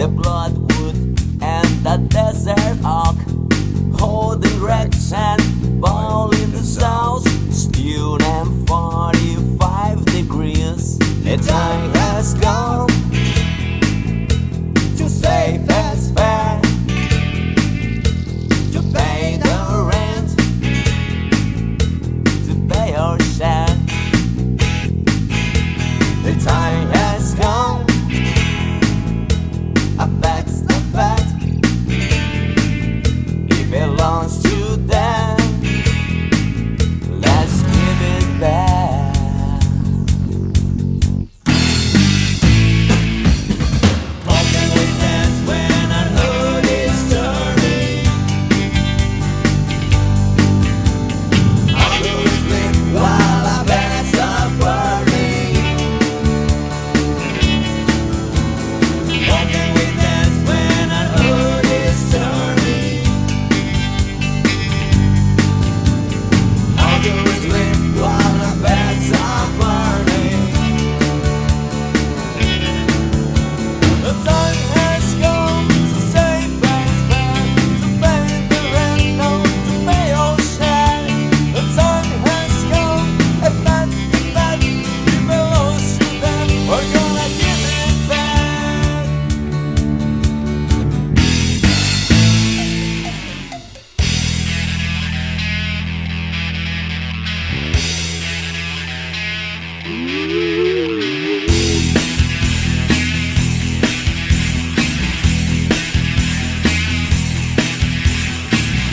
the bloodwood and the desert oak, holding wrecks and ball in the south, still and 45 degrees. The time has come to say that's fair, to pay the rent, to pay your share. The time has come, that's the fact. It belongs to them. Let's give it back. How can we dance when our hood is turning? How can we sleep while our beds are burning? How can we dance when our hood is turning? How can we sleep while our beds are burning? The time has come to say thanks back, to pay the rent, no, to pay your share. The time has come, if that it belongs to them, we're gonna give it back.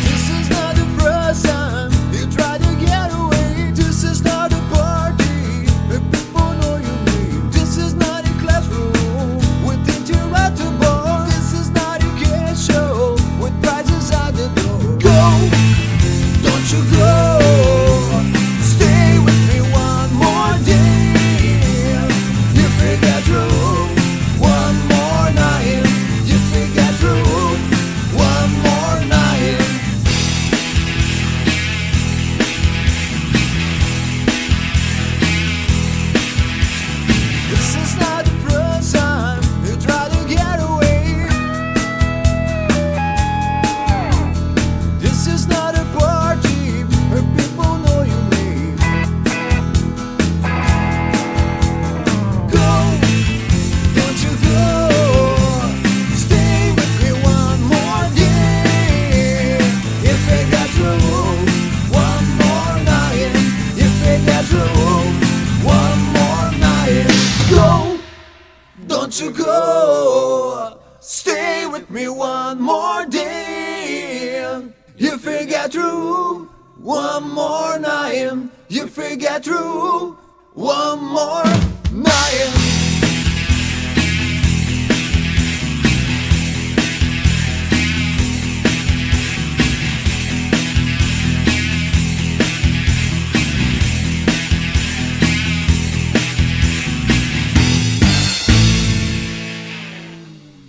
This is not the first time you try to get away. This is not a party where people know your name. This is not a classroom with interactable. This is not a kid show with prizes at the door. Go, don't you go. Stay with me one more day. You forget through one more night. You forget through one more night. This is not the first time you try to get away. This is not a party where people know your name. Go, don't you go. Stay with me one more day. If I got through one more night, if I got through one more night. Go, don't you go. Stay with me one more day. You forget through one more night. You forget through one more